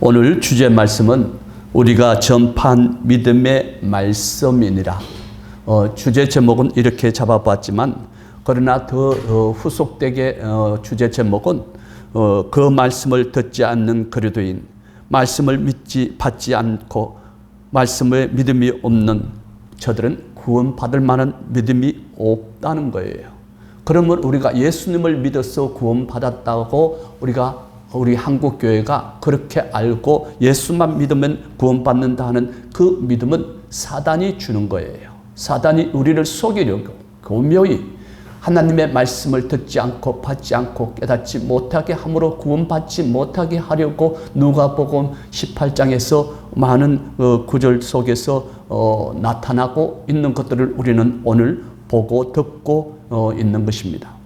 오늘 주제 말씀은 우리가 전파한 믿음의 말씀이니라. 주제 제목은 이렇게 잡아봤지만 그러나 더 후속되게 주제 제목은 그 말씀을 듣지 않는 그리스도인, 말씀을 받지 않고 말씀에 믿음이 없는 저들은 구원받을 만한 믿음이 없다는 거예요. 그러면 우리가 예수님을 믿어서 구원받았다고 우리 한국교회가 그렇게 알고 예수만 믿으면 구원받는다 하는 그 믿음은 사단이 주는 거예요. 사단이 우리를 속이려고 교묘히 하나님의 말씀을 듣지 않고 받지 않고 깨닫지 못하게 함으로 구원받지 못하게 하려고 누가복음 18장에서 많은 구절 속에서 나타나고 있는 것들을 우리는 오늘 보고 듣고 있는 것입니다.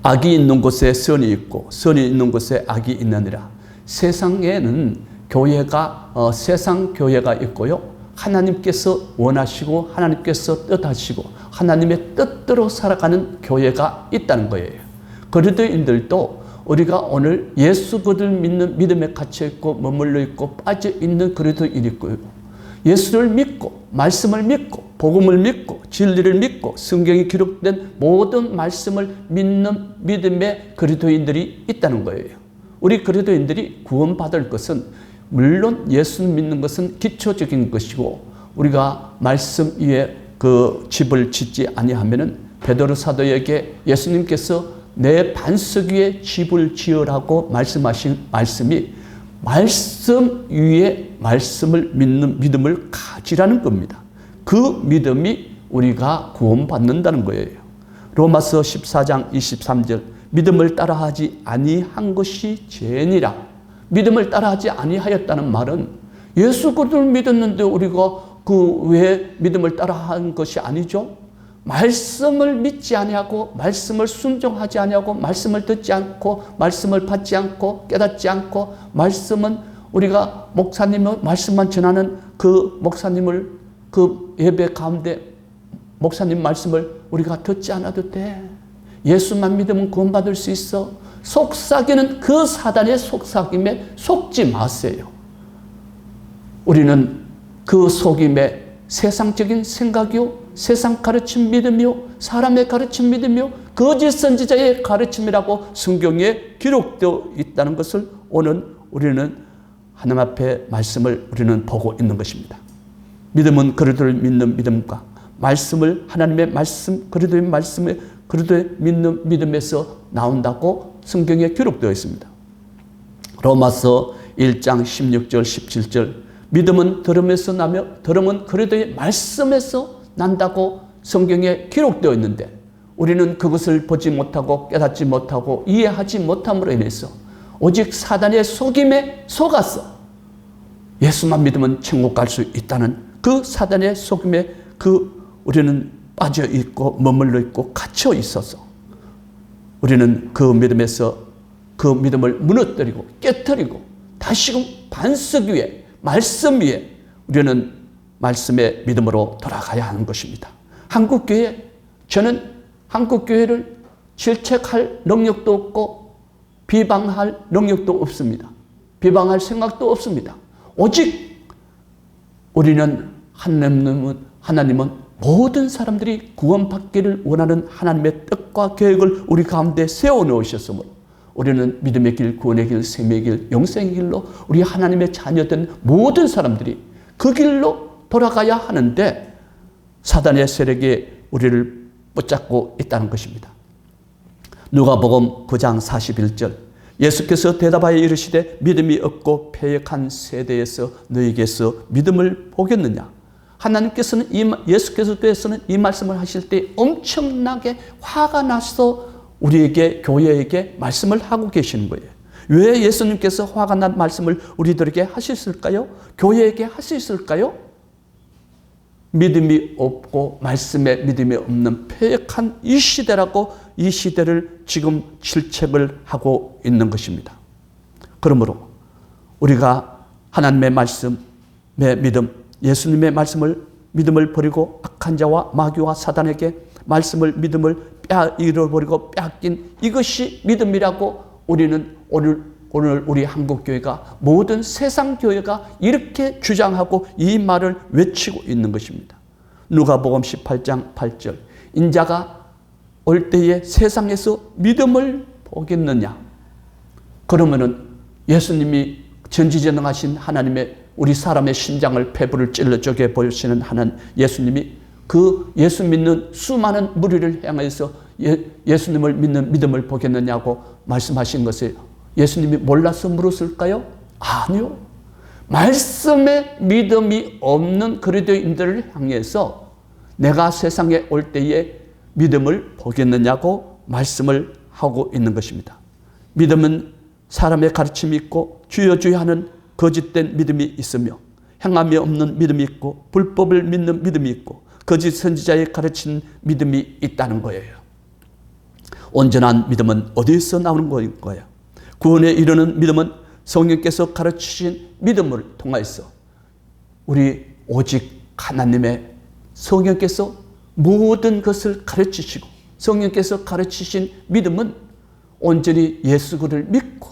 악이 있는 곳에 선이 있고 선이 있는 곳에 악이 있느니라. 세상에는 세상 교회가 있고요. 하나님께서 원하시고 하나님께서 뜻하시고 하나님의 뜻대로 살아가는 교회가 있다는 거예요. 그리스도인들도 우리가 오늘 예수 그를 믿는 믿음에 갇혀 있고 머물러 있고 빠져 있는 그리스도인이 있고요. 예수를 믿고 말씀을 믿고 복음을 믿고 진리를 믿고 성경에 기록된 모든 말씀을 믿는 믿음의 그리스도인들이 있다는 거예요. 우리 그리스도인들이 구원받을 것은 물론 예수 믿는 것은 기초적인 것이고 우리가 말씀 위에 그 집을 짓지 아니하면은 베드로 사도에게 예수님께서 내 반석 위에 집을 지으라고 말씀하신 말씀이 말씀 위에 말씀을 믿는 믿음을 가지라는 겁니다. 그 믿음이 우리가 구원받는다는 거예요. 로마서 14장 23절 믿음을 따라하지 아니한 것이 죄니라. 믿음을 따라하지 아니하였다는 말은 예수 그리스도를 믿었는데 우리가 왜 믿음을 따라한 것이 아니죠? 말씀을 믿지 아니하고 말씀을 순종하지 아니하고 말씀을 듣지 않고 말씀을 받지 않고 깨닫지 않고 말씀은 우리가 목사님의 말씀만 전하는 그 목사님을 그 예배 가운데 목사님 말씀을 우리가 듣지 않아도 돼. 예수만 믿으면 구원받을 수 있어. 속삭이는 그 사단의 속삭임에 속지 마세요. 우리는 그 속임에 세상적인 생각이요, 세상 가르침 믿음이요, 사람의 가르침 믿음이요, 거짓 선지자의 가르침이라고 성경에 기록되어 있다는 것을 오늘 우리는 하나님 앞에 말씀을 우리는 보고 있는 것입니다. 믿음은 그리스도를 믿는 믿음과 말씀을 하나님의 말씀, 그리스도의 말씀에 그리스도의 믿는 믿음에서 나온다고 성경에 기록되어 있습니다. 로마서 1장 16절 17절 믿음은 들음에서 나며 들음은 그리스도의 말씀에서 난다고 성경에 기록되어 있는데 우리는 그것을 보지 못하고 깨닫지 못하고 이해하지 못함으로 인해서 오직 사단의 속임에 속았어. 예수만 믿으면 천국 갈 수 있다는 그 사단의 속임에 우리는 빠져 있고 머물러 있고 갇혀 있어서 우리는 그 믿음에서 그 믿음을 무너뜨리고 깨뜨리고 다시금 반석 위에 말씀 위에 우리는 말씀의 믿음으로 돌아가야 하는 것입니다. 한국교회, 저는 한국교회를 질책할 능력도 없고 비방할 능력도 없습니다. 비방할 생각도 없습니다. 오직 우리는 하나님은 모든 사람들이 구원받기를 원하는 하나님의 뜻과 계획을 우리 가운데 세워놓으셨으므로 우리는 믿음의 길, 구원의 길, 생명의 길, 영생의 길로 우리 하나님의 자녀된 모든 사람들이 그 길로 돌아가야 하는데 사단의 세력이 우리를 붙잡고 있다는 것입니다. 누가복음 9장 41절 예수께서 대답하여 이르시되 믿음이 없고 패역한 세대에서 너희에게서 믿음을 보겠느냐. 하나님께서는 예수께서는 이 말씀을 하실 때 엄청나게 화가 나서 우리에게 교회에게 말씀을 하고 계시는 거예요. 왜 예수님께서 화가 난 말씀을 우리들에게 하셨을까요? 교회에게 하셨을까요? 믿음이 없고 말씀에 믿음이 없는 패역한 이 시대라고 이 시대를 지금 질책을 하고 있는 것입니다. 그러므로 우리가 하나님의 말씀의 믿음, 예수님의 믿음을 버리고 악한 자와 마귀와 사단에게 믿음을 잃어버리고 빼앗긴 이것이 믿음이라고 우리는 오늘 오늘 우리 한국교회가 모든 세상 교회가 이렇게 주장하고 이 말을 외치고 있는 것입니다. 누가복음 18장 8절 인자가 올 때에 세상에서 믿음을 보겠느냐. 그러면은 예수님이 전지전능하신 하나님의 우리 사람의 심장을 폐부를 찔러 쪼개 보시는 하나님 예수님이 그 예수 믿는 수많은 무리를 향해서 예수님을 믿는 믿음을 보겠느냐고 말씀하신 것을 예수님이 몰라서 물었을까요? 아니요. 말씀에 믿음이 없는 그리스도인들을 향해서 내가 세상에 올 때에 믿음을 보겠느냐고 말씀을 하고 있는 것입니다. 믿음은 사람의 가르침이 있고 주여 주여 하는 거짓된 믿음이 있으며 행함이 없는 믿음이 있고 불법을 믿는 믿음이 있고 거짓 선지자의 가르친 믿음이 있다는 거예요. 온전한 믿음은 어디서 나오는 거예요? 구원에 이르는 믿음은 성령께서 가르치신 믿음을 통하여서 우리 오직 하나님의 성령께서 모든 것을 가르치시고 성령께서 가르치신 믿음은 온전히 예수 그를 믿고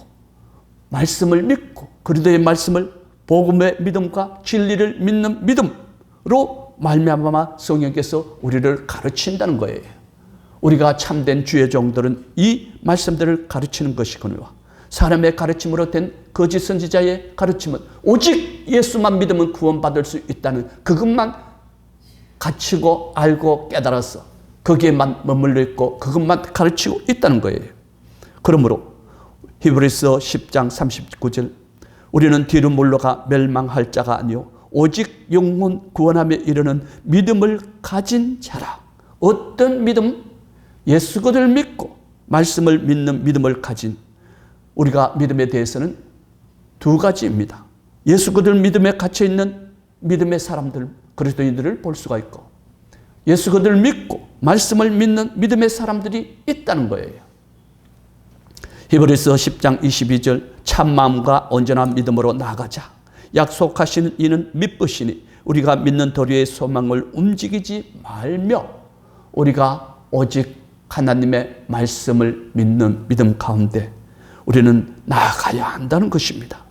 말씀을 믿고 그리스도의 말씀을 복음의 믿음과 진리를 믿는 믿음으로 말미암아 성령께서 우리를 가르친다는 거예요. 우리가 참된 주의 종들은 이 말씀들을 가르치는 것이거니와 사람의 가르침으로 된 거짓 선지자의 가르침은 오직 예수만 믿으면 구원받을 수 있다는 그것만 가르치고 알고 깨달아서 거기에만 머물러 있고 그것만 가르치고 있다는 거예요. 그러므로 히브리서 10장 39절 우리는 뒤로 물러가 멸망할 자가 아니요 오직 영혼 구원함에 이르는 믿음을 가진 자라. 어떤 믿음? 예수 그를 믿고 말씀을 믿는 믿음을 가진 우리가 믿음에 대해서는 두 가지입니다. 예수 그들 믿음에 갇혀있는 믿음의 사람들 그리스도인들을 볼 수가 있고 예수 그들 믿고 말씀을 믿는 믿음의 사람들이 있다는 거예요. 히브리서 10장 22절 참마음과 온전한 믿음으로 나아가자. 약속하시는 이는 믿으시니 우리가 믿는 도리의 소망을 움직이지 말며 우리가 오직 하나님의 말씀을 믿는 믿음 가운데 우리는 나아가야 한다는 것입니다.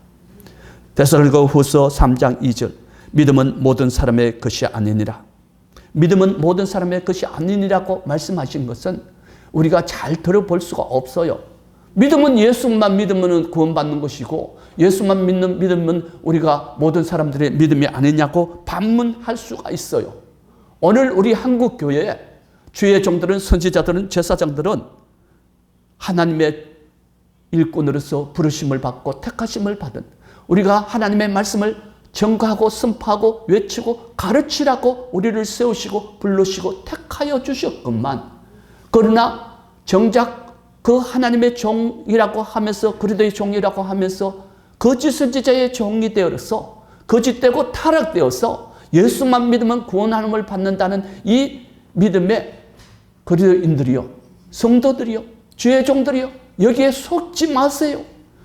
데살로니가후서 3장 2절 믿음은 모든 사람의 것이 아니니라. 믿음은 모든 사람의 것이 아니니라고 말씀하신 것은 우리가 잘 들어볼 수가 없어요. 믿음은 예수만 믿으면 구원받는 것이고 예수만 믿는 믿음은 우리가 모든 사람들의 믿음이 아니냐고 반문할 수가 있어요. 오늘 우리 한국교회에 주의 종들은 선지자들은 제사장들은 하나님의 일꾼으로서 부르심을 받고 택하심을 받은 우리가 하나님의 말씀을 전가하고 선포하고 외치고 가르치라고 우리를 세우시고 부르시고 택하여 주셨건만 그러나 정작 그 하나님의 종이라고 하면서 그리스도의 종이라고 하면서 거짓 선지자의 종이 되어서 거짓되고 타락되어서 예수만 믿으면 구원함을 받는다는 이 믿음의 그리스도인들이요 성도들이요 주의 종들이요 여기에 속지 마세요.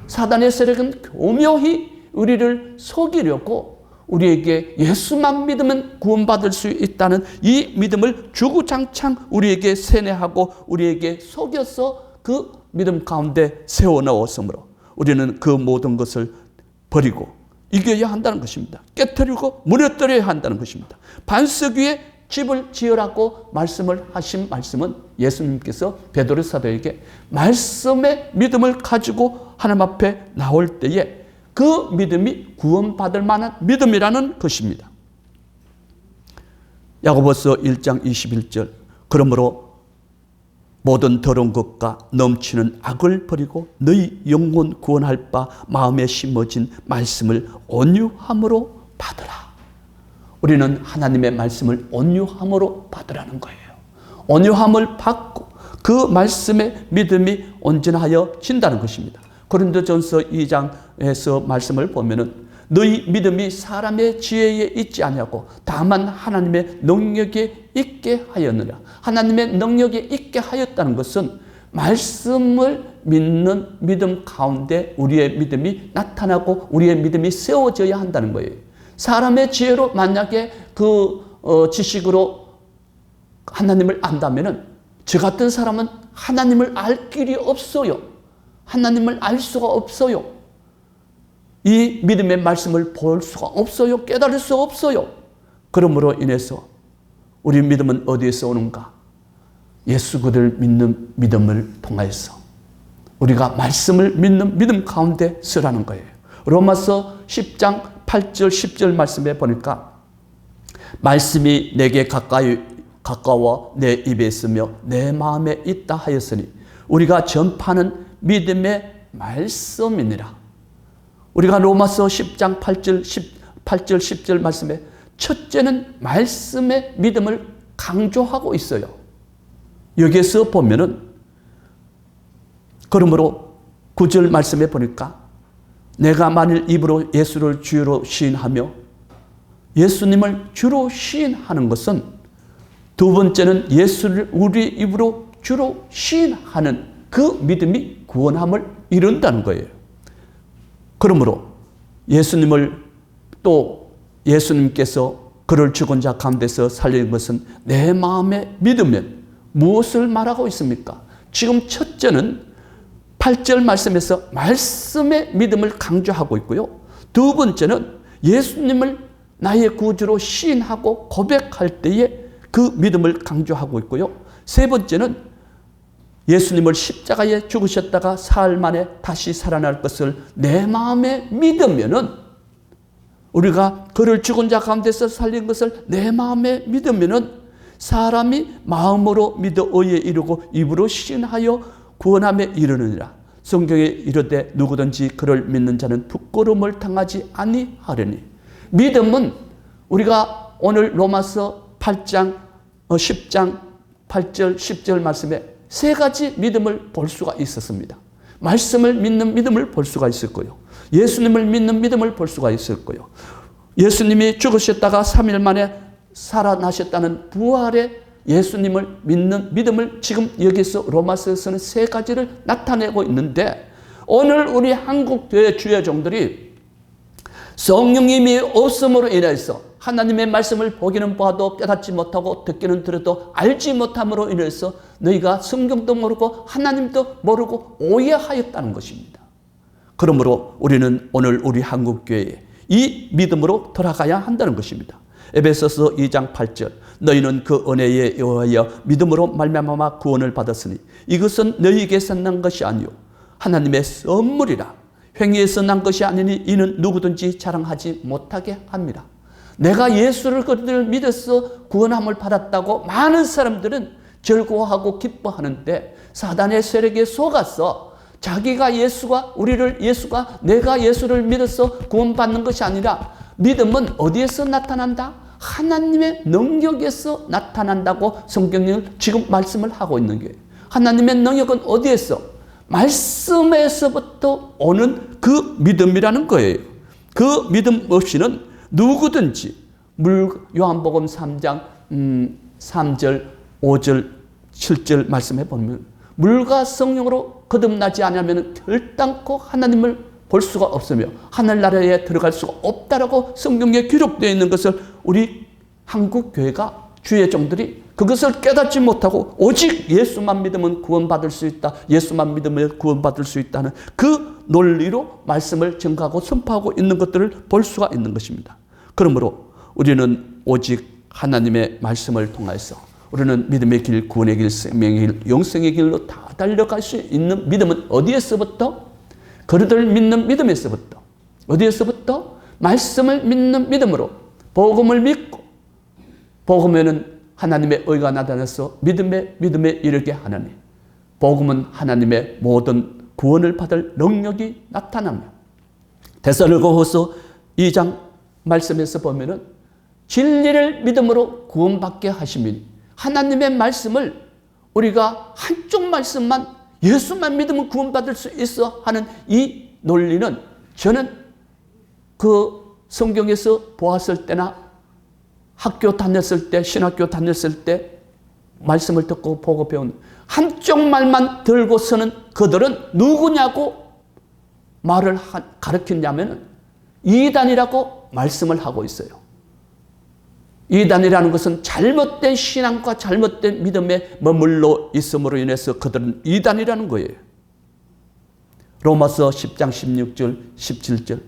사단의 세력은 교묘히 우리를 속이려고 우리에게 예수만 믿으면 구원받을 수 있다는 이 믿음을 주구장창 우리에게 세뇌하고 우리에게 속여서 그 믿음 가운데 세워넣었으므로 우리는 그 모든 것을 버리고 이겨야 한다는 것입니다. 깨트리고 무너뜨려야 한다는 것입니다. 반석 위에 집을 지으라고 말씀을 하신 말씀은 예수님께서 베드로 사도에게 말씀의 믿음을 가지고 하나님 앞에 나올 때에 그 믿음이 구원받을 만한 믿음이라는 것입니다. 야고보서 1장 21절 그러므로 모든 더러운 것과 넘치는 악을 버리고 너희 영혼 구원할 바 마음에 심어진 말씀을 온유함으로 받으라. 우리는 하나님의 말씀을 온유함으로 받으라는 거예요. 온유함을 받고 그 말씀의 믿음이 온전하여 진다는 것입니다. 고린도전서 2장에서 말씀을 보면은 너희 믿음이 사람의 지혜에 있지 아니하고 다만 하나님의 능력에 있게 하였느냐. 하나님의 능력에 있게 하였다는 것은 말씀을 믿는 믿음 가운데 우리의 믿음이 나타나고 우리의 믿음이 세워져야 한다는 거예요. 사람의 지혜로 만약에 지식으로 하나님을 안다면은 저 같은 사람은 하나님을 알 길이 없어요. 하나님을 알 수가 없어요. 이 믿음의 말씀을 볼 수가 없어요. 깨달을 수 없어요. 그러므로 인해서 우리 믿음은 어디에서 오는가? 예수 그리스도를 믿는 믿음을 통하여서 우리가 말씀을 믿는 믿음 가운데 서라는 거예요. 로마서 10장 8절 10절 말씀에 보니까 말씀이 내게 가까워 내 입에 있으며 내 마음에 있다 하였으니 우리가 전파하는 믿음의 말씀이니라. 우리가 로마서 10장 8절 10절 말씀에 첫째는 말씀의 믿음을 강조하고 있어요. 여기에서 보면은 그러므로 9절 말씀에 보니까 내가 만일 입으로 예수를 주로 시인하며 예수님을 주로 시인하는 것은 두 번째는 예수를 우리 입으로 주로 시인하는 그 믿음이 구원함을 이룬다는 거예요. 그러므로 예수님을 또 예수님께서 그를 죽은 자 가운데서 살린 것은 내 마음에 믿으면 무엇을 말하고 있습니까? 지금 첫째는 8절 말씀에서 말씀의 믿음을 강조하고 있고요. 두 번째는 예수님을 나의 구주로 시인하고 고백할 때에 그 믿음을 강조하고 있고요. 세 번째는 예수님을 십자가에 죽으셨다가 사흘 만에 다시 살아날 것을 내 마음에 믿으면은 우리가 그를 죽은 자 가운데서 살린 것을 내 마음에 믿으면은 사람이 마음으로 믿어 의에 이르고 입으로 시인하여 구원함에 이르느니라. 성경에 이르되 누구든지 그를 믿는 자는 부끄러움을 당하지 아니하리니. 믿음은 우리가 오늘 로마서 8장 10장 8절 10절 말씀에 세 가지 믿음을 볼 수가 있었습니다. 말씀을 믿는 믿음을 볼 수가 있었고요. 예수님을 믿는 믿음을 볼 수가 있었고요. 예수님이 죽으셨다가 3일 만에 살아나셨다는 부활의 예수님을 믿는 믿음을 지금 여기서 로마서에서는 세 가지를 나타내고 있는데 오늘 우리 한국교회 주여종들이 성령님이 없음으로 인해서 하나님의 말씀을 보기는 봐도 깨닫지 못하고 듣기는 들어도 알지 못함으로 인해서 너희가 성경도 모르고 하나님도 모르고 오해하였다는 것입니다. 그러므로 우리는 오늘 우리 한국교회에 이 믿음으로 돌아가야 한다는 것입니다. 에베소서 2장 8절 너희는 그 은혜에 의하여 믿음으로 말미암아 구원을 받았으니 이것은 너희에게서 난 것이 아니요 하나님의 선물이라. 행위에서 난 것이 아니니 이는 누구든지 자랑하지 못하게 합니다. 내가 예수를 그들 믿어서 구원함을 받았다고 많은 사람들은 즐거워하고 기뻐하는데 사단의 세력에 속아서 자기가 예수가 내가 예수를 믿어서 구원받는 것이 아니라 믿음은 어디에서 나타난다? 하나님의 능력에서 나타난다고 성경은 지금 말씀을 하고 있는 거예요. 하나님의 능력은 어디에서? 말씀에서부터 오는 그 믿음이라는 거예요. 그 믿음 없이는 누구든지 요한복음 3장 3절 5절 7절 말씀해 보면 물과 성령으로 거듭나지 않으면 결단코 하나님을 볼 수가 없으며 하늘나라에 들어갈 수가 없다라고 성경에 기록되어 있는 것을 우리 한국교회가 주의 종들이 그것을 깨닫지 못하고 오직 예수만 믿으면 구원받을 수 있다. 예수만 믿으면 구원받을 수 있다는 그 논리로 말씀을 전가하고 선포하고 있는 것들을 볼 수가 있는 것입니다. 그러므로 우리는 오직 하나님의 말씀을 통해서 우리는 믿음의 길, 구원의 길, 생명의 길, 영생의 길로 다 달려갈 수 있는 믿음은 어디에서부터? 그들을 믿는 믿음에서부터. 어디에서부터? 말씀을 믿는 믿음으로 복음을 믿고 복음에는 하나님의 의가 나타나서 믿음에 이르게 하나니 복음은 하나님의 모든 구원을 받을 능력이 나타나며 데살로니가후서 2장 말씀에서 보면은 진리를 믿음으로 구원받게 하심이니 하나님의 말씀을 우리가 한쪽 말씀만 예수만 믿으면 구원받을 수 있어 하는 이 논리는 저는 그 성경에서 보았을 때나 학교 다녔을 때 신학교 다녔을 때 말씀을 듣고 보고 배운 한쪽 말만 들고서는 그들은 누구냐고 말을 가르쳤냐면 이단이라고 말씀을 하고 있어요. 이단이라는 것은 잘못된 신앙과 잘못된 믿음에 머물러 있음으로 인해서 그들은 이단이라는 거예요. 로마서 10장 16절 17절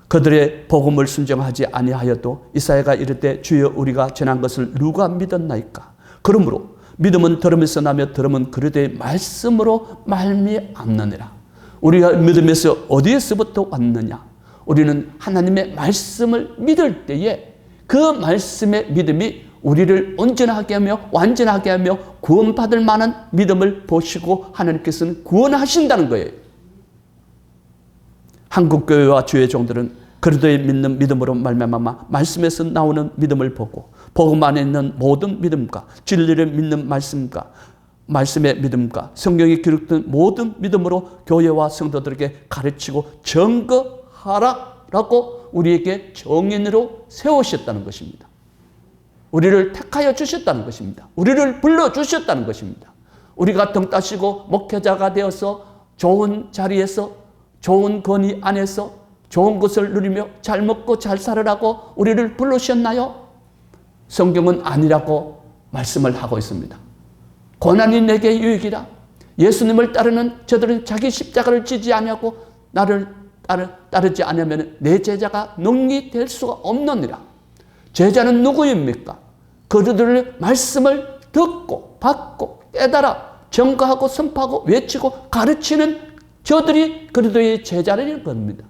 그들의 복음을 순종하지 아니하여도 이사야가 이르되 주여 우리가 전한 것을 누가 믿었나이까. 그러므로 믿음은 들음에서 나며 들음은 그리스도의 말씀으로 말미암느니라. 우리가 믿음에서 어디에서부터 왔느냐? 우리는 하나님의 말씀을 믿을 때에 그 말씀의 믿음이 우리를 온전하게 하며 완전하게 하며 구원받을 만한 믿음을 보시고 하나님께서는 구원하신다는 거예요. 한국교회와 주의 종들은 그리스도의 믿는 믿음으로 말미암아 말씀에서 나오는 믿음을 보고 복음 안에 있는 모든 믿음과 진리를 믿는 말씀과 말씀의 믿음과 성경에 기록된 모든 믿음으로 교회와 성도들에게 가르치고 증거하라라고 우리에게 정인으로 세우셨다는 것입니다. 우리를 택하여 주셨다는 것입니다. 우리를 불러주셨다는 것입니다. 우리가 등 따시고 목회자가 되어서 좋은 자리에서 좋은 권위 안에서 좋은 것을 누리며 잘 먹고 잘 살으라고 우리를 부르셨나요? 성경은 아니라고 말씀을 하고 있습니다. 고난이 내게 유익이라. 예수님을 따르는 저들은 자기 십자가를 지지 아니하고 나를 따르지 않으면 내 제자가 능히 될 수가 없느니라. 제자는 누구입니까? 그들의 말씀을 듣고 받고 깨달아 증거하고 선포하고 외치고 가르치는 저들이 그리스도의 제자라는 겁니다.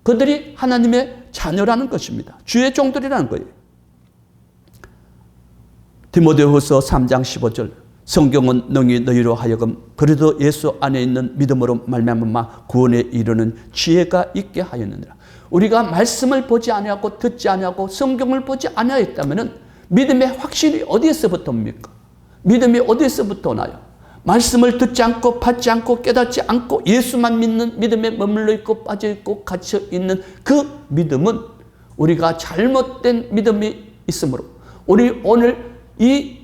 그들이 하나님의 자녀라는 것입니다. 주의 종들이라는 거예요. 디모데후서 3장 15절 성경은 능히 너희로 하여금 그리스도 예수 안에 있는 믿음으로 말미암아 구원에 이르는 지혜가 있게 하였느니라. 우리가 말씀을 보지 아니하고 듣지 아니하고 성경을 보지 아니하였다면 믿음의 확신이 어디에서부터입니까? 믿음이 어디에서부터 나요? 말씀을 듣지 않고 받지 않고 깨닫지 않고 예수만 믿는 믿음에 머물러 있고 빠져 있고 갇혀 있는 그 믿음은 우리가 잘못된 믿음이 있으므로 우리 오늘 이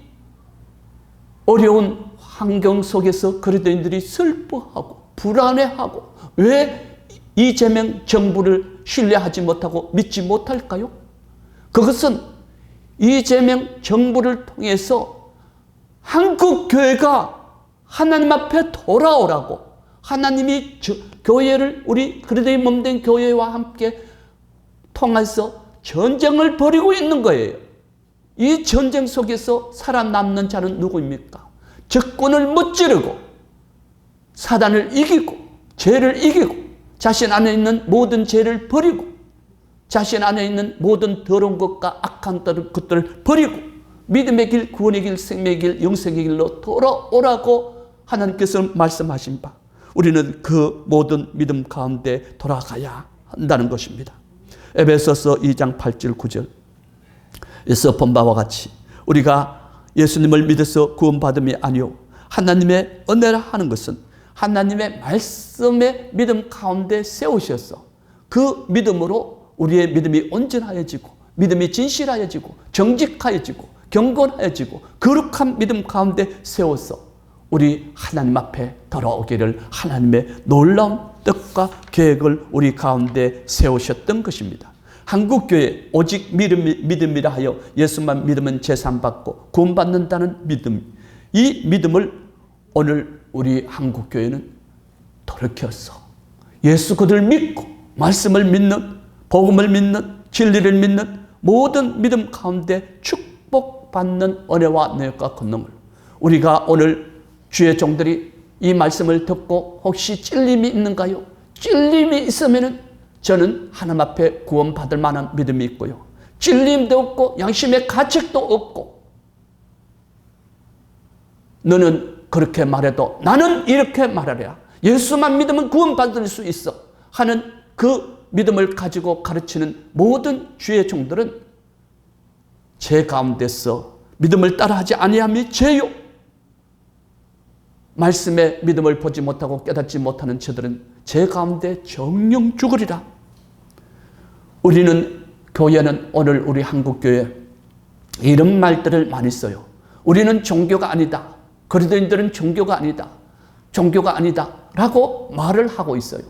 어려운 환경 속에서 그리스도인들이 슬퍼하고 불안해하고 왜 이재명 정부를 신뢰하지 못하고 믿지 못할까요? 그것은 이재명 정부를 통해서 한국 교회가 하나님 앞에 돌아오라고 하나님이 교회를 우리 그리스도의 몸된 교회와 함께 통해서 전쟁을 벌이고 있는 거예요. 이 전쟁 속에서 살아남는 자는 누구입니까? 적군을 무찌르고 사단을 이기고 죄를 이기고 자신 안에 있는 모든 죄를 버리고 자신 안에 있는 모든 더러운 것과 악한 것들을 버리고 믿음의 길, 구원의 길, 생명의 길, 영생의 길로 돌아오라고 하나님께서 말씀하신 바 우리는 그 모든 믿음 가운데 돌아가야 한다는 것입니다. 에베소서 2장 8절 9절 에서 본 바와 같이 우리가 예수님을 믿어서 구원받음이 아니요 하나님의 은혜라 하는 것은 하나님의 말씀의 믿음 가운데 세우셔서 그 믿음으로 우리의 믿음이 온전하여지고 믿음이 진실하여지고 정직하여지고 경건하여지고 거룩한 믿음 가운데 세워서 우리 하나님 앞에 돌아오기를 하나님의 놀라운 뜻과 계획을 우리 가운데 세우셨던 것입니다. 한국교회 오직 믿음이라 하여 예수만 믿으면 제산받고 구원받는다는 믿음, 이 믿음을 오늘 우리 한국교회는 돌이켜서 예수 그들 믿고 말씀을 믿는 복음을 믿는 진리를 믿는 모든 믿음 가운데 축복받는 은혜와 능력과 권능을 우리가 오늘 주의 종들이 이 말씀을 듣고 혹시 찔림이 있는가요? 찔림이 있으면 저는 하나님 앞에 구원받을 만한 믿음이 있고요. 찔림도 없고 양심의 가책도 없고 너는 그렇게 말해도 나는 이렇게 말하랴. 예수만 믿으면 구원받을 수 있어 하는 그 믿음을 가지고 가르치는 모든 주의 종들은 제 가운데서 믿음을 따라하지 아니함이 죄요. 말씀의 믿음을 보지 못하고 깨닫지 못하는 저들은 제 가운데 정령 죽으리라. 우리는 교회는 오늘 우리 한국교회 이런 말들을 많이 써요. 우리는 종교가 아니다. 그리스도인들은 종교가 아니다. 종교가 아니다 라고 말을 하고 있어요.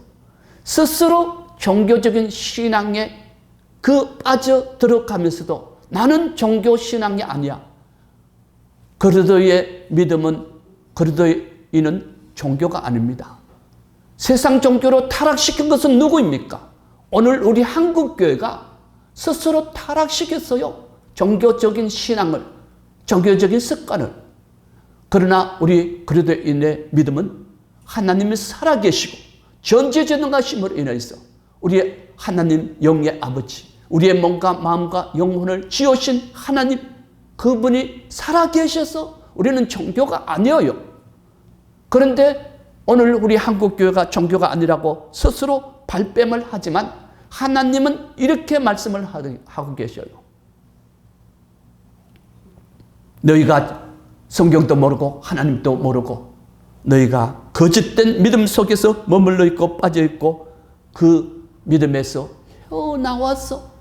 스스로 종교적인 신앙에 빠져들어가면서도 나는 종교 신앙이 아니야. 그리스도의 믿음은 그리스도인은 종교가 아닙니다. 세상 종교로 타락시킨 것은 누구입니까? 오늘 우리 한국교회가 스스로 타락시켰어요. 종교적인 신앙을, 종교적인 습관을. 그러나 우리 그리스도인의 믿음은 하나님이 살아계시고 전지전능하심으로 인해서 우리의 하나님 영의 아버지, 우리의 몸과 마음과 영혼을 지으신 하나님, 그분이 살아계셔서 우리는 종교가 아니에요. 그런데 오늘 우리 한국교회가 종교가 아니라고 스스로 발뺌을 하지만 하나님은 이렇게 말씀을 하고 계셔요. 너희가 성경도 모르고 하나님도 모르고 너희가 거짓된 믿음 속에서 머물러 있고 빠져 있고 그 믿음에서 헤어나와서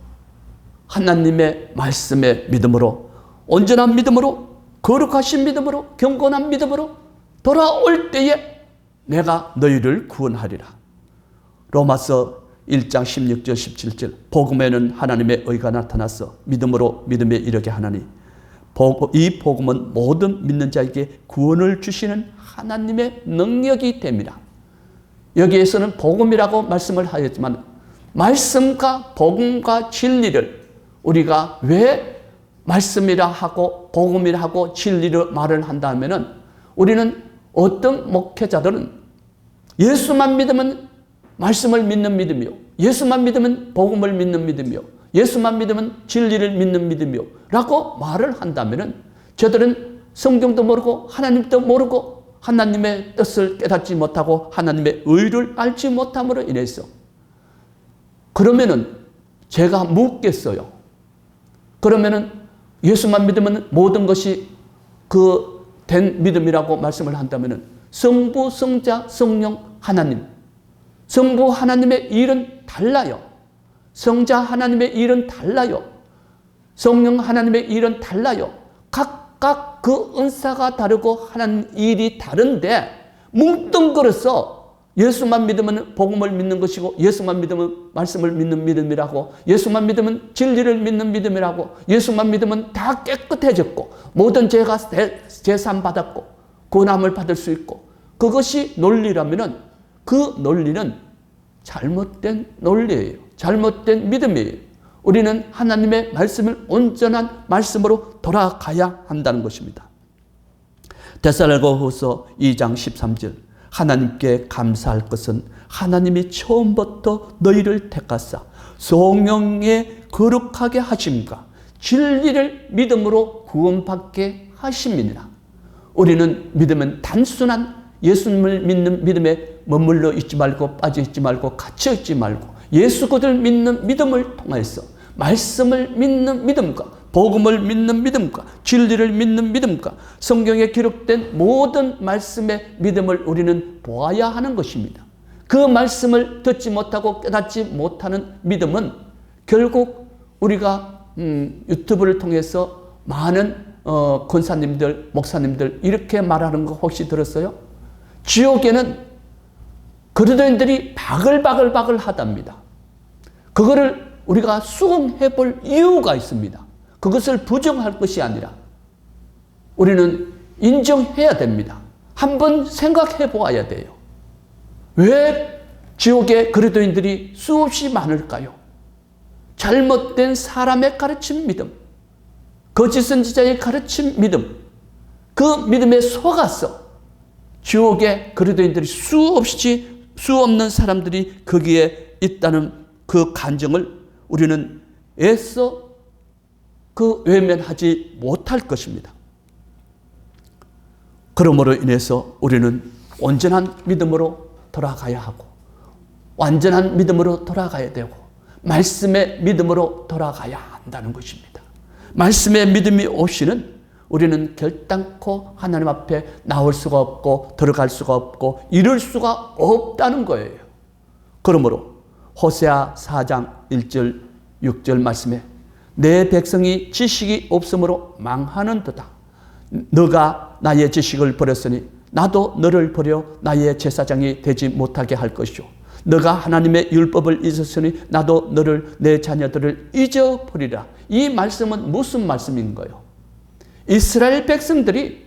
하나님의 말씀의 믿음으로, 온전한 믿음으로, 거룩하신 믿음으로, 경건한 믿음으로 돌아올 때에 내가 너희를 구원하리라. 로마서 1장 16절 17절 복음에는 하나님의 의가 나타나서 믿음으로 믿음에 이르게 하나니 이 복음은 모든 믿는 자에게 구원을 주시는 하나님의 능력이 됩니다. 여기에서는 복음이라고 말씀을 하였지만 말씀과 복음과 진리를 우리가 왜 말씀이라 하고 복음이라 하고 진리를 말을 한다면은 우리는 어떤 목회자들은 예수만 믿으면 말씀을 믿는 믿음이요, 예수만 믿으면 복음을 믿는 믿음이요, 예수만 믿으면 진리를 믿는 믿음이요 라고 말을 한다면은 저들은 성경도 모르고 하나님도 모르고 하나님의 뜻을 깨닫지 못하고 하나님의 의를 알지 못함으로 인해서, 그러면은 제가 묻겠어요. 그러면은 예수만 믿으면 모든 것이 된 믿음이라고 말씀을 한다면은 성부, 성자, 성령, 하나님, 성부 하나님의 일은 달라요. 성자 하나님의 일은 달라요. 성령 하나님의 일은 달라요. 각각 그 은사가 다르고 하나님 일이 다른데 뭉뚱그려서 예수만 믿으면 복음을 믿는 것이고 예수만 믿으면 말씀을 믿는 믿음이라고, 예수만 믿으면 진리를 믿는 믿음이라고, 예수만 믿으면 다 깨끗해졌고 모든 죄가 제산 받았고 구원함을 받을 수 있고, 그것이 논리라면은 그 논리는 잘못된 논리예요. 잘못된 믿음이에요. 우리는 하나님의 말씀을 온전한 말씀으로 돌아가야 한다는 것입니다. 데살로니가후서 2장 13절 하나님께 감사할 것은 하나님이 처음부터 너희를 택하사 성령에 거룩하게 하심과 진리를 믿음으로 구원받게 하심이니라. 우리는 믿음은 단순한 예수님을 믿는 믿음에 머물러 있지 말고 빠져 있지 말고 갇혀 있지 말고 예수 그를 믿는 믿음을 통해서 말씀을 믿는 믿음과 복음을 믿는 믿음과 진리를 믿는 믿음과 성경에 기록된 모든 말씀의 믿음을 우리는 보아야 하는 것입니다. 그 말씀을 듣지 못하고 깨닫지 못하는 믿음은 결국 우리가 유튜브를 통해서 많은 권사님들, 목사님들 이렇게 말하는 거 혹시 들었어요? 지옥에는 그리스도인들이 바글바글 하답니다. 그거를 우리가 수긍해 볼 이유가 있습니다. 그것을 부정할 것이 아니라 우리는 인정해야 됩니다. 한번 생각해 보아야 돼요. 왜 지옥에 그리스도인들이 수없이 많을까요? 잘못된 사람의 가르침 믿음, 거짓 선지자의 가르침 믿음, 그 믿음에 속아서 지옥에 그리스도인들이 수 없는 사람들이 거기에 있다는 그 간증을 우리는 애써 외면하지 못할 것입니다. 그러므로 인해서 우리는 온전한 믿음으로 돌아가야 하고 완전한 믿음으로 돌아가야 되고 말씀의 믿음으로 돌아가야 한다는 것입니다. 말씀의 믿음이 없이는 우리는 결단코 하나님 앞에 나올 수가 없고 들어갈 수가 없고 이룰 수가 없다는 거예요. 그러므로 호세아 4장 1절 6절 말씀에 내 백성이 지식이 없으므로 망하는도다. 너가 나의 지식을 버렸으니 나도 너를 버려 나의 제사장이 되지 못하게 할 것이요. 너가 하나님의 율법을 잊었으니 나도 너를 내 자녀들을 잊어버리라. 이 말씀은 무슨 말씀인가요? 이스라엘 백성들이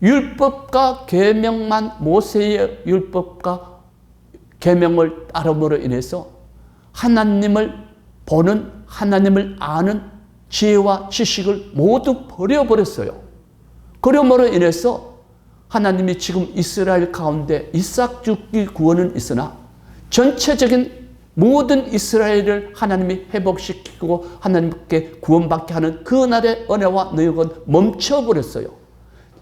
율법과 계명만, 모세의 율법과 계명을 따름으로 인해서 하나님을 보는, 하나님을 아는 지혜와 지식을 모두 버려버렸어요. 그러므로 인해서 하나님이 지금 이스라엘 가운데 이삭 죽기 구원은 있으나 전체적인 모든 이스라엘을 하나님이 회복시키고 하나님께 구원받게 하는 그날의 은혜와 능력은 멈춰버렸어요.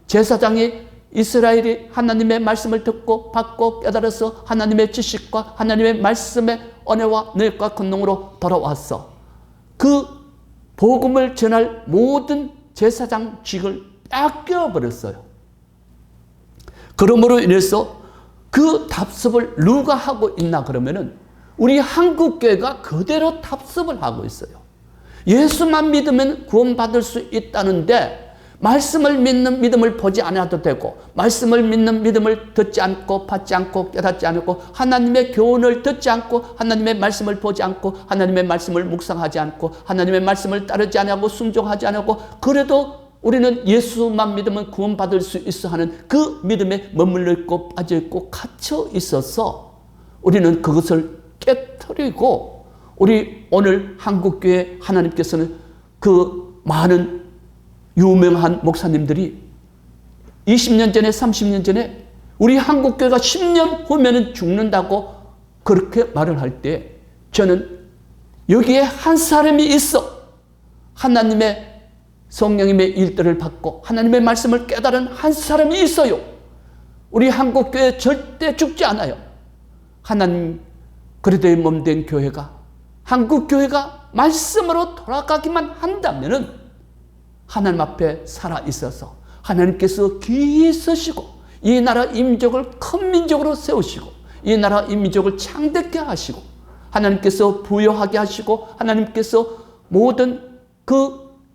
제사장이 이스라엘이 하나님의 말씀을 듣고 받고 깨달아서 하나님의 지식과 하나님의 말씀의 은혜와 능력과 권능으로 돌아왔어. 그 복음을 전할 모든 제사장직을 뺏겨버렸어요. 그러므로 인해서 그 답습을 누가 하고 있나 그러면은 우리 한국교회가 그대로 답습을 하고 있어요. 예수만 믿으면 구원받을 수 있다는데 말씀을 믿는 믿음을 보지 않아도 되고 말씀을 믿는 믿음을 듣지 않고 받지 않고 깨닫지 않고 하나님의 교훈을 듣지 않고 하나님의 말씀을 보지 않고 하나님의 말씀을 묵상하지 않고 하나님의 말씀을 따르지 않고 순종하지 않고 그래도 우리는 예수만 믿으면 구원받을 수 있어 하는 그 믿음에 머물러 있고 빠져 있고 갇혀 있어서 우리는 그것을 깨트리고 우리 오늘 한국교회 하나님께서는 그 많은 유명한 목사님들이 20년 전에 30년 전에 우리 한국교회가 10년 후면은 죽는다고 그렇게 말을 할 때 저는 여기에 한 사람이 있어. 하나님의 성령님의 일들을 받고 하나님의 말씀을 깨달은 한 사람이 있어요. 우리 한국교회 절대 죽지 않아요. 하나님 그리스도의 몸된 교회가 한국교회가 말씀으로 돌아가기만 한다면은 하나님 앞에 살아 있어서 하나님께서 기이 쓰시고 이 나라 민족을 큰 민족으로 세우시고 이 나라 민족을 창대케 하시고 하나님께서 부여하게 하시고 하나님께서 모든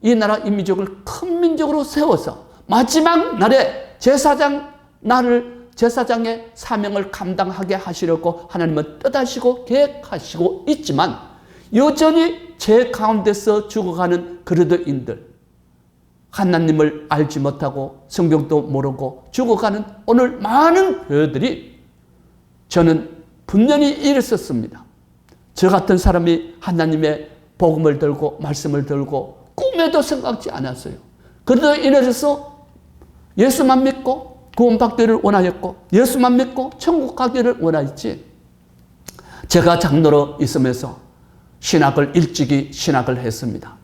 이 나라 민족을 큰 민족으로 세워서 마지막 날에 제사장의 사명을 감당하게 하시려고 하나님은 뜻하시고 계획하시고 있지만 여전히 제 가운데서 죽어가는 그리스도인들 하나님을 알지 못하고 성경도 모르고 죽어가는 오늘 많은 교회들이 저는 분명히 이랬었습니다. 저 같은 사람이 하나님의 복음을 들고 말씀을 들고 꿈에도 생각지 않았어요. 그래도 이래서 예수만 믿고 구원받기를 원하였고 예수만 믿고 천국 가기를 원하였지. 제가 장로로 있으면서 일찍이 신학을 했습니다.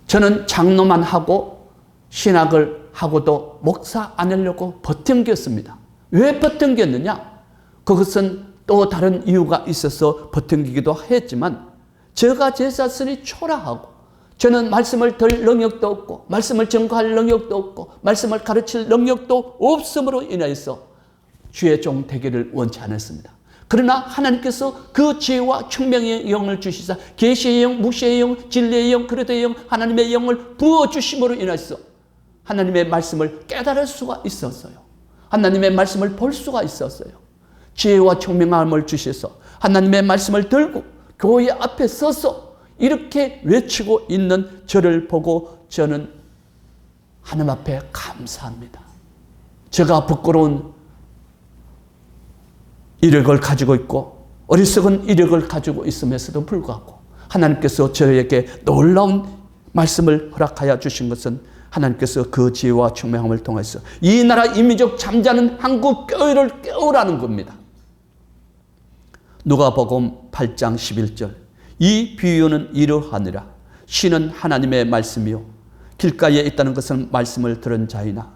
저는 장로만 하고 신학을 하고도 목사 안 하려고 버팅겼습니다. 왜 버팅겼느냐? 그것은 또 다른 이유가 있어서 버팅기기도 했지만 제가 제 자신이 초라하고 저는 말씀을 들 능력도 없고 말씀을 증거할 능력도 없고 말씀을 가르칠 능력도 없음으로 인해서 주의 종 되기를 원치 않았습니다. 그러나 하나님께서 그 지혜와 총명의 영을 주시사 계시의 영, 묵시의 영, 진리의 영, 그리스도의 영, 하나님의 영을 부어주심으로 인해서 하나님의 말씀을 깨달을 수가 있었어요. 하나님의 말씀을 볼 수가 있었어요. 지혜와 총명함을 주셔서 하나님의 말씀을 들고 교회 앞에 서서 이렇게 외치고 있는 저를 보고 저는 하나님 앞에 감사합니다. 제가 부끄러운 이력을 가지고 있고 어리석은 이력을 가지고 있음에도 불구하고 하나님께서 저에게 놀라운 말씀을 허락하여 주신 것은 하나님께서 그 지혜와 총명함을 통해서 이 나라 이민족 잠자는 한국 교회를 깨우라는 겁니다. 누가복음 8장 11절 이 비유는 이러하니라. 신은 하나님의 말씀이요 길가에 있다는 것은 말씀을 들은 자이나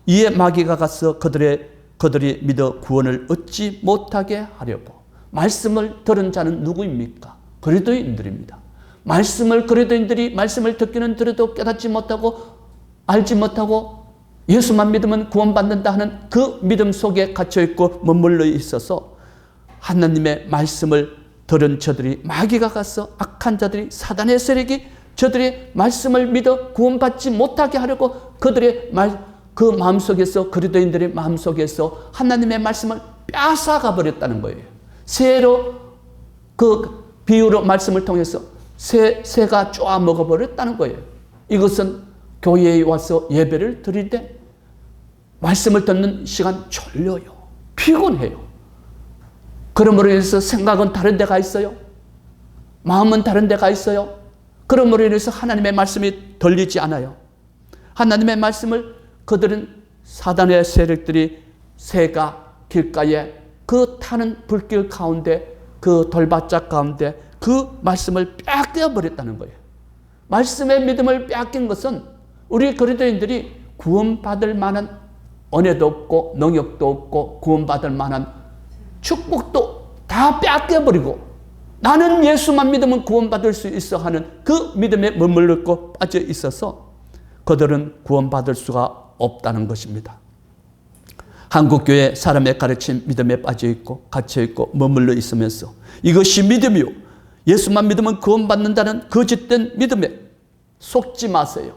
이에 마귀가 가서 그들이 믿어 구원을 얻지 못하게 하려고. 말씀을 들은 자는 누구입니까? 그리스도인들입니다. 그리스도인들이 말씀을 듣기는 들어도 깨닫지 못하고 알지 못하고 예수만 믿으면 구원받는다 하는 그 믿음 속에 갇혀있고 머물러 있어서 하나님의 말씀을 들은 저들이 마귀가 가서 악한 자들이 사단의 세력이 저들의 말씀을 믿어 구원받지 못하게 하려고 그들의 그 마음속에서 그리스도인들의 마음속에서 하나님의 말씀을 뺏어가 버렸다는 거예요. 새로 그 비유로 말씀을 통해서 새가 쪼아 먹어버렸다는 거예요. 이것은 교회에 와서 예배를 드릴 때 말씀을 듣는 시간 졸려요. 피곤해요. 그러므로 인해서 생각은 다른 데가 있어요. 마음은 다른 데가 있어요. 그러므로 인해서 하나님의 말씀이 들리지 않아요. 하나님의 말씀을 그들은 사단의 세력들이 새가 길가에 그 타는 불길 가운데 그 돌바짝 가운데 그 말씀을 빼앗겨 버렸다는 거예요. 말씀의 믿음을 빼앗긴 것은 우리 그리스도인들이 구원받을 만한 은혜도 없고 능력도 없고 구원받을 만한 축복도 다 빼앗겨 버리고 나는 예수만 믿으면 구원받을 수 있어 하는 그 믿음에 머물렀고 빠져 있어서 그들은 구원받을 수가 없다는 것입니다. 한국교회 사람의 가르침 믿음에 빠져 있고 갇혀 있고 머물러 있으면서 이것이 믿음이요 예수만 믿으면 구원받는다는 거짓된 믿음에 속지 마세요.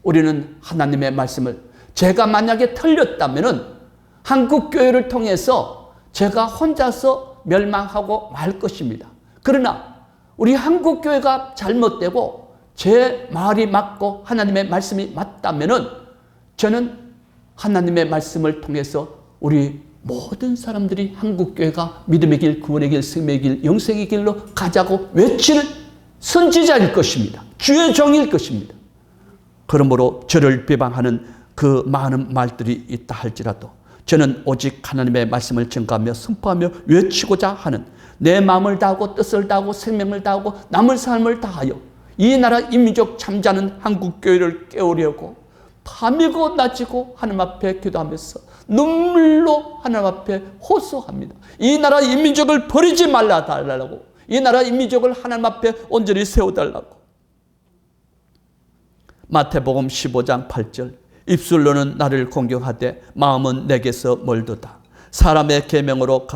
우리는 하나님의 말씀을 제가 만약에 틀렸다면 한국교회를 통해서 제가 혼자서 멸망하고 말 것입니다. 그러나 우리 한국교회가 잘못되고 제 말이 맞고 하나님의 말씀이 맞다면 저는 하나님의 말씀을 통해서 우리 모든 사람들이 한국교회가 믿음의 길, 구원의 길, 생명의 길, 영생의 길로 가자고 외칠 선지자일 것입니다. 주의 종일 것입니다. 그러므로 저를 비방하는 그 많은 말들이 있다 할지라도 저는 오직 하나님의 말씀을 증거하며 선포하며 외치고자 하는 내 마음을 다하고 뜻을 다하고 생명을 다하고 남을 삶을 다하여 이 나라 인민족 잠자는 한국교회를 깨우려고 밤이고 낮이고 하나님 앞에 기도하면서 눈물로 하나님 앞에 호소합니다. 이 나라 인민족을 버리지 말라 달라고, 이 나라 인민족을 하나님 앞에 온전히 세워달라고. 마태복음 15장 8절 입술로는 나를 공경하되 마음은 내게서 멀도다. 사람의 계명으로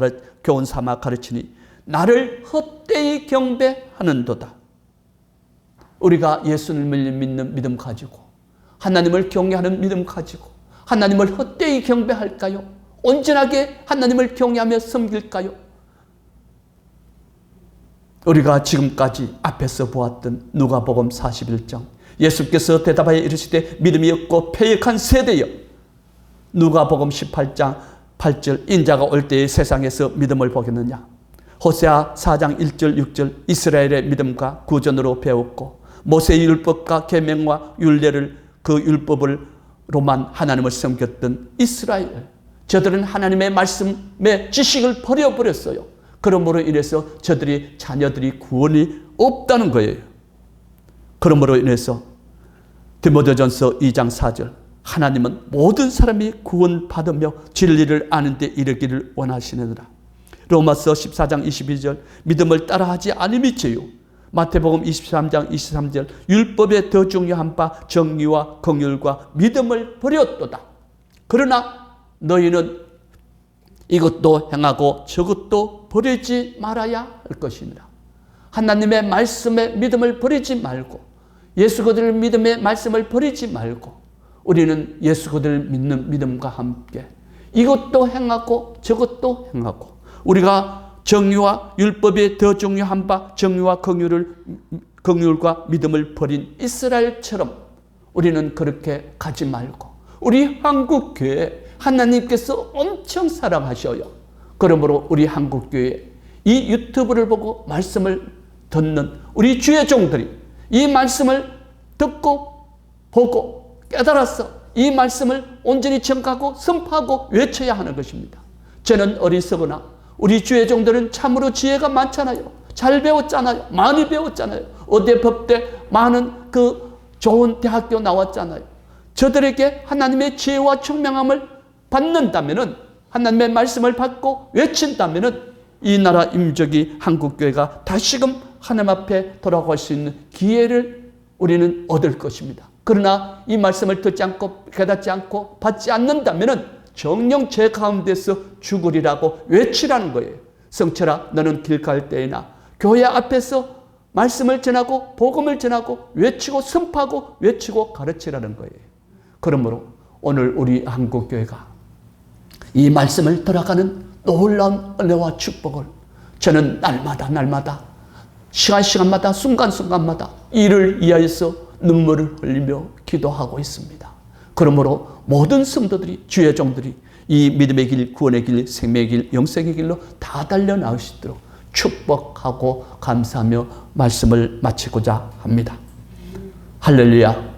교훈 삼아 가르치니 나를 헛되이 경배하는도다. 우리가 예수님을 믿는 믿음 가지고 하나님을 경외하는 믿음 가지고 하나님을 헛되이 경배할까요? 온전하게 하나님을 경외하며 섬길까요? 우리가 지금까지 앞에서 보았던 누가복음 41장 예수께서 대답하여 이르시되 믿음이 없고 패역한 세대여 누가복음 18장 8절 인자가 올 때에 세상에서 믿음을 보겠느냐. 호세아 4장 1절 6절 이스라엘의 믿음과 구전으로 배웠고 모세의 율법과 계명과 율례를 그 율법으로만 하나님을 섬겼던 이스라엘, 저들은 하나님의 말씀의 지식을 버려버렸어요. 그러므로 인해서 저들이 자녀들이 구원이 없다는 거예요. 그러므로 인해서 디모데전서 2장 4절 하나님은 모든 사람이 구원받으며 진리를 아는 데 이르기를 원하시느니라. 로마서 14장 22절 믿음을 따라하지 않음이 죄요. 마태복음 23장 23절 율법에 더 중요한 바 정의와 긍휼과 믿음을 버렸도다. 그러나 너희는 이것도 행하고 저것도 버리지 말아야 할 것이니라. 하나님의 말씀에 믿음을 버리지 말고 예수 그들을 믿음의 말씀을 버리지 말고 우리는 예수 그들을 믿는 믿음과 함께 이것도 행하고 저것도 행하고 우리가 정의와 율법에 더 중요한 바 정의와 긍휼과 믿음을 버린 이스라엘처럼 우리는 그렇게 가지 말고 우리 한국교회 하나님께서 엄청 사랑하셔요. 그러므로 우리 한국교회 이 유튜브를 보고 말씀을 듣는 우리 주의 종들이 이 말씀을 듣고 보고 깨달아서 이 말씀을 온전히 전가하고 선포하고 외쳐야 하는 것입니다. 저는 어리석으나 우리 주의 종들은 참으로 지혜가 많잖아요. 잘 배웠잖아요. 많이 배웠잖아요. 어대 법대 많은 그 좋은 대학교 나왔잖아요. 저들에게 하나님의 지혜와 총명함을 받는다면 하나님의 말씀을 받고 외친다면 이 나라 임적이 한국교회가 다시금 하나님 앞에 돌아갈 수 있는 기회를 우리는 얻을 것입니다. 그러나 이 말씀을 듣지 않고 깨닫지 않고 받지 않는다면 정령 제 가운데서 죽으리라고 외치라는 거예요. 성철아 너는 길 갈 때에나 교회 앞에서 말씀을 전하고 복음을 전하고 외치고 선포하고 외치고 가르치라는 거예요. 그러므로 오늘 우리 한국교회가 이 말씀을 들어가는 놀라운 은혜와 축복을 저는 날마다 시간마다 순간순간마다 이를 위하여서 눈물을 흘리며 기도하고 있습니다. 그러므로 모든 성도들이 주의 종들이 이 믿음의 길, 구원의 길, 생명의 길, 영생의 길로 다 달려나올 수 있도록 축복하고 감사하며 말씀을 마치고자 합니다. 할렐루야.